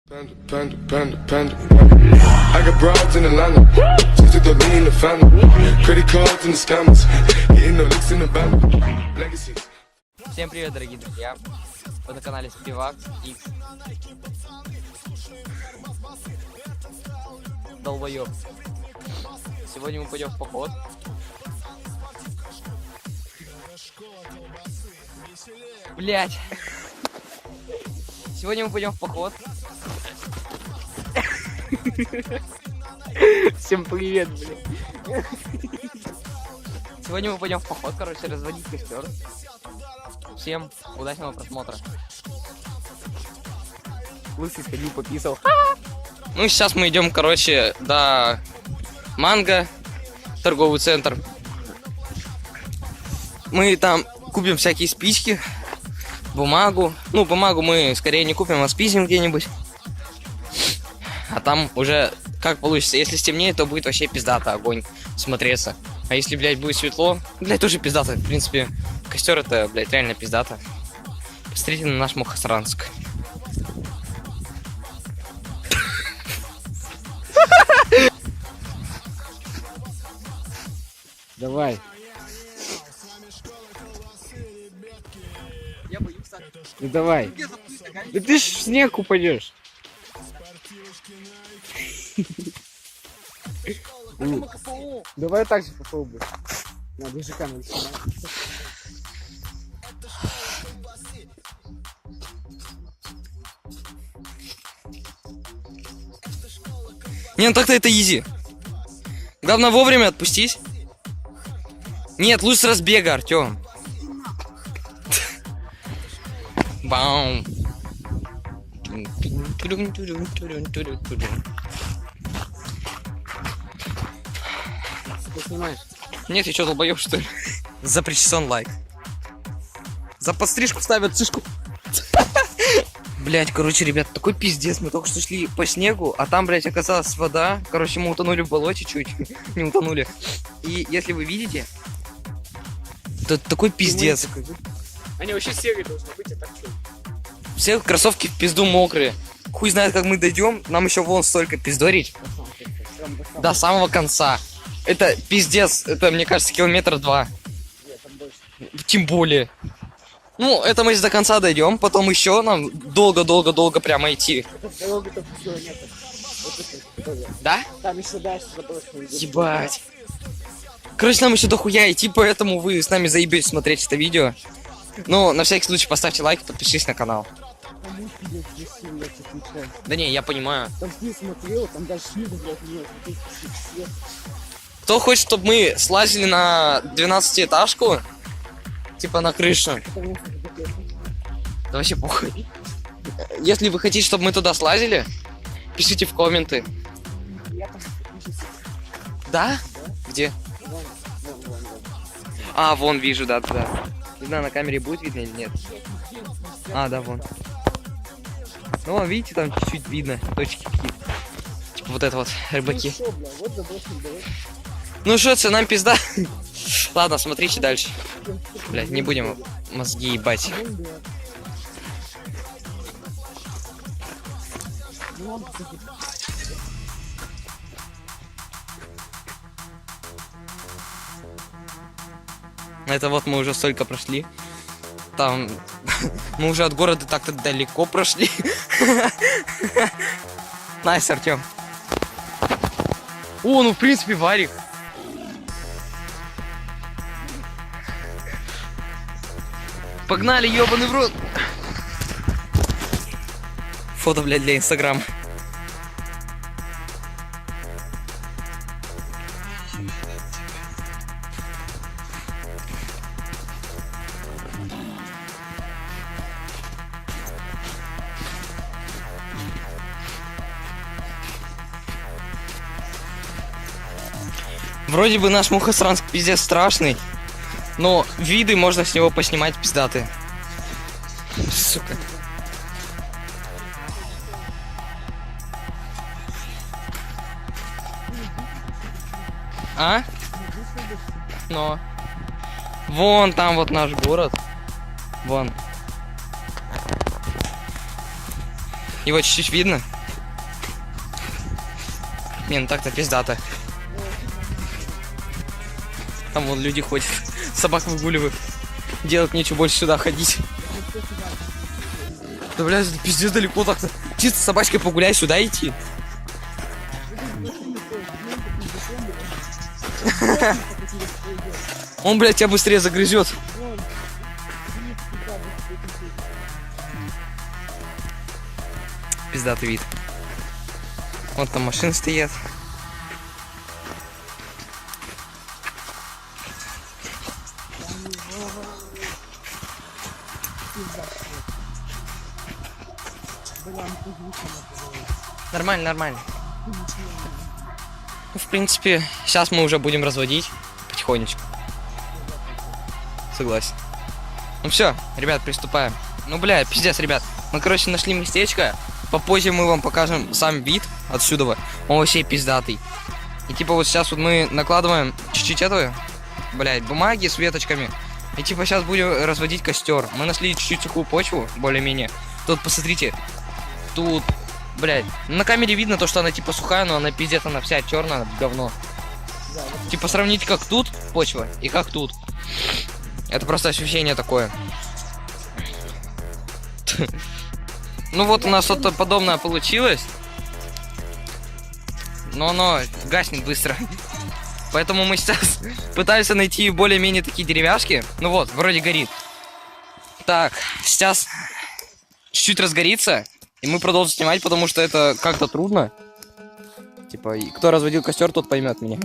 Panda, panda, panda. I got broads in Atlanta. Just took the me in the family. Credit cards and the scammers. Getting no licks in the band. Legacies. Всем привет, дорогие друзья! Вы на канале Spivak X. Долбоёб. Сегодня мы пойдем в поход. Блять. Сегодня мы пойдем в поход. Всем привет, блин. Сегодня мы пойдем в поход, короче, разводить костер. Всем удачного просмотра. Лысый сходил, пописал. Ну, сейчас мы идем, короче, до Манго, торговый центр. Мы там купим всякие спички, бумагу. Ну, бумагу мы скорее не купим, а спиздим где-нибудь. А там уже как получится. Если стемнеет, то будет вообще пиздато огонь смотреться. А если, блядь, будет светло, блядь, тоже пиздато. В принципе, костер это, блядь, реально пиздато. Посмотрите на наш Мухосранск. Давай. Я боюсь. Ну давай. Да ты ж в снег упадешь. Давай так же попробуй. На, держи камеру. Не, ну так-то это изи. Главное вовремя отпустить. Нет, лучше с разбега, Артём. Баум. Ты снимаешь? Нет, я что, долбоёб, что ли? За причесон лайк. За подстрижку ставят цишку. Блять, короче, ребят, такой пиздец. Мы только что шли по снегу, а там, блять, оказалась вода. Короче, мы утонули в болоте чуть. Не утонули. И если вы видите, то такой пиздец. Они вообще серые должны быть, а так что? Все кроссовки в пизду мокрые. Хуй знает, как мы дойдем. Нам еще вон столько пиздорить. До самого конца. Это пиздец. Это, мне кажется, километра 2. Тем более. Ну, это мы до конца дойдем. Потом еще нам долго-долго-долго прямо идти. Да? Там еще дальше заброшено. Ебать. Короче, нам еще дохуя идти, поэтому вы с нами заебетесь смотреть это видео. Ну, на всякий случай поставьте лайк, подпишитесь на канал. Да не, я понимаю. Там ты смотрел, там даже снизу, блядь, нет. Кто хочет, чтобы мы слазили на 12-этажку? Типа на крышу. Да вообще похуй. Если вы хотите, чтобы мы туда слазили, пишите в комменты. Да? Где? А, вон вижу, да. Не знаю, на камере будет видно или нет. А, да, вон. Ну, вон, видите, там чуть-чуть видно точки какие-то. Типа вот это вот, рыбаки. Ну что, это нам пизда. Ладно, смотрите дальше. Блять, не будем мозги ебать. Это вот мы уже столько прошли. Там мы уже от города так-то далеко прошли. Найс, Артём. О, ну в принципе варик. Погнали, ёбаный в рот. Фото, блядь, для Инстаграма. Вроде бы наш Мухосранск пиздец страшный, но виды можно с него поснимать пиздатые. Сука. А? Но. Вон там вот наш город. Вон. Его чуть-чуть видно. Не, ну так-то пиздато. Там вон люди ходят, собак выгуливают. Делать нечего больше сюда ходить. Да, блядь, это пиздец далеко так-то. Чисто с собачкой погуляй, сюда идти. Он, блядь, тебя быстрее загрызет. Пиздатый вид. Вот там машины стоят. Нормально, нормально. Ну, в принципе, сейчас мы уже будем разводить потихонечку. Согласен. Ну все, ребят, приступаем. Ну, бля, пиздец, ребят. Мы, короче, нашли местечко. Попозже мы вам покажем сам вид отсюда. Он вообще пиздатый. И типа вот сейчас вот мы накладываем чуть-чуть этого, блядь, бумаги с веточками. И типа сейчас будем разводить костер. Мы нашли чуть-чуть сухую почву, более-менее. Тут, посмотрите, тут, блядь, на камере видно то, что она типа сухая, но она пиздец, она вся черная, говно. Типа сравните, как тут почва и как тут. Это просто ощущение такое. Ну вот у нас что-то подобное получилось. Но оно гаснет быстро. Поэтому мы сейчас пытаемся найти более-менее такие деревяшки. Ну вот, вроде горит. Так, сейчас чуть-чуть разгорится. И мы продолжим снимать, потому что это как-то трудно. Типа, кто разводил костер, тот поймет меня.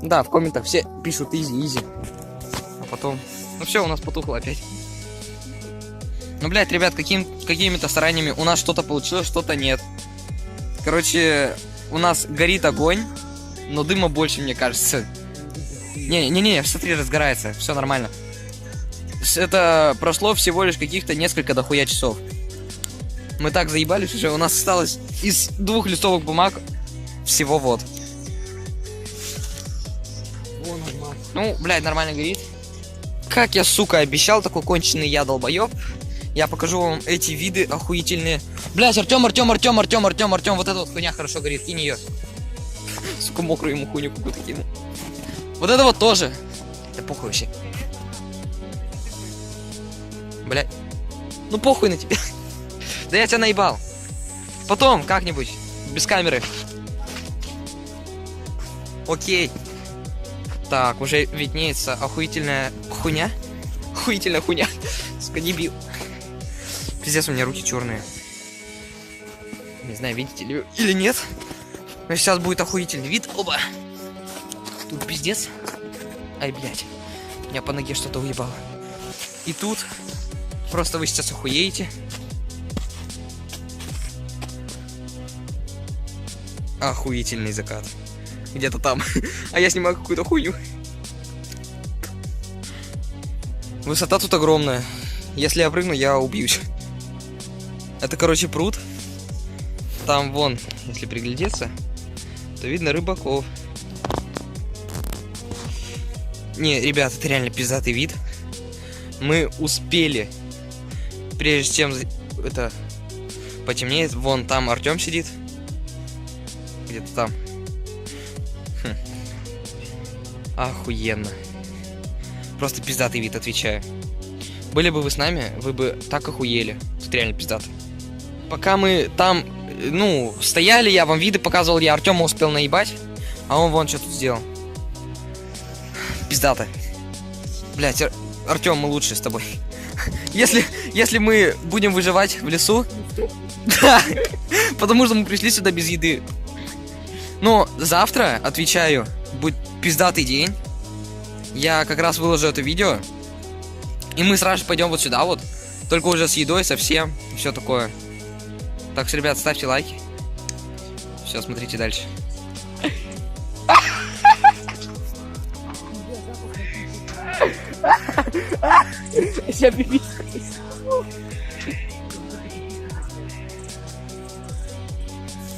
Да, в комментах все пишут изи. А потом... Ну все, у нас потухло опять. Ну, блядь, ребят, какими-то стараниями у нас что-то получилось, что-то нет. Короче, у нас горит огонь, но дыма больше, мне кажется. Не, смотри, разгорается, все нормально. Это прошло всего лишь каких-то несколько дохуя часов. Мы так заебались уже, у нас осталось из 2 листовок бумаг всего вот. Ну, блядь, нормально горит. Как я, сука, обещал, такой конченый я долбоеб. Я покажу вам эти виды охуительные. Блядь, Артем, вот эта вот хуйня хорошо горит, кинь ее. Сука, мокрую ему хуйню какую-то кину. Вот это вот тоже. Да похуй вообще. Блядь. Ну похуй на тебя. Да я тебя наебал. Потом, как-нибудь, без камеры. Окей. Так, уже виднеется охуительная хуйня. Охуительная хуйня. Сука, дебил. Пиздец, у меня руки черные. Не знаю, видите ли или нет. Но сейчас будет охуительный вид. Оба. Тут пиздец. Ай, блядь. Меня по ноге что-то уебало. И тут просто вы сейчас охуеете. Охуительный закат. Где-то там. А я снимаю какую-то хуйню. Высота тут огромная. Если я прыгну, я убьюсь. Это, короче, пруд. Там вон, если приглядеться, то видно рыбаков. Не, ребят, это реально пиздатый вид. Мы успели, прежде чем это потемнеет. Вон там Артем сидит. Где-то там. Охуенно. Просто пиздатый вид, отвечаю. Были бы вы с нами, вы бы так охуели. Тут реально пиздато. Пока мы там, ну, стояли, я вам виды показывал, я Артема успел наебать. А он вон что тут сделал. Пиздато. Блять, Артем, мы лучше с тобой. Если мы будем выживать в лесу. Да. Потому что мы пришли сюда без еды. Но завтра, отвечаю, будет пиздатый день. Я как раз выложу это видео. И мы сразу же пойдем вот сюда вот. Только уже с едой, совсем. И все такое. Так что, ребят, ставьте лайки. Все, смотрите дальше.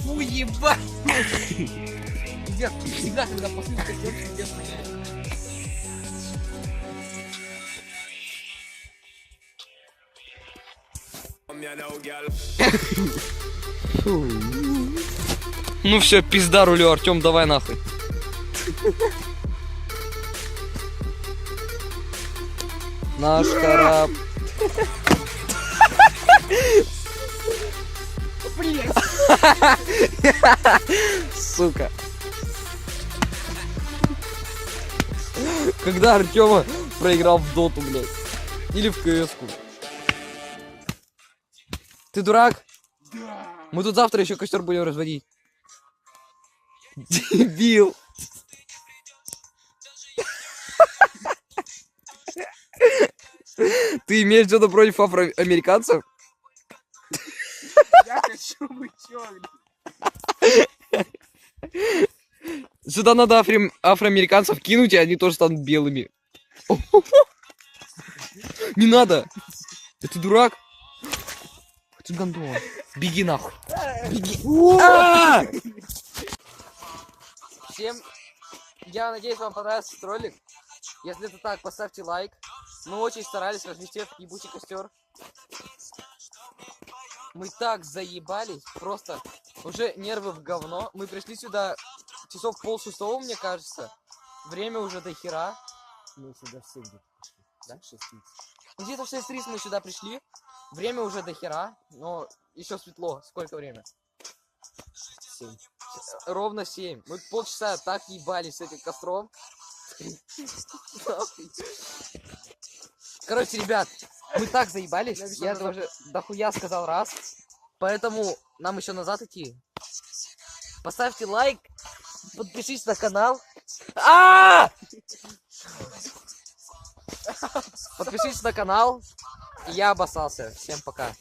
Фу, ебать! Всегда, когда после Ну все, пизда рулю, Артем, давай нахуй. Наш корабль. Блять. Сука. Когда Артема проиграл в доту, блядь. Или в КС-ку. Ты дурак? Да. Мы тут завтра еще костер будем разводить. Дебил. Ты имеешь что-то против афроамериканцев? Я хочу быть черным. Сюда надо афроамериканцев кинуть, и они тоже станут белыми. Не надо! Ты дурак? Ты гандон. Беги нахуй. Беги. А! Всем, я надеюсь, вам понравился этот ролик. Если это так, поставьте лайк. Мы очень старались развести этот ебучий костер. Мы так заебались, просто уже нервы в говно. Мы пришли сюда часов 5:30, мне кажется. Время уже до хера. Мы сюда все где-то пришли. Да, 6:30. Где-то в 6:30 мы сюда пришли. Время уже до хера, но еще светло. Сколько время? 7. Ровно 7. Мы полчаса так ебались с этим костром. Короче, ребят, мы так заебались. Я это уже дохуя сказал раз. Поэтому нам еще назад идти. Поставьте лайк. Подпишитесь на канал. Подпишитесь на канал. И я обоссался. Всем пока.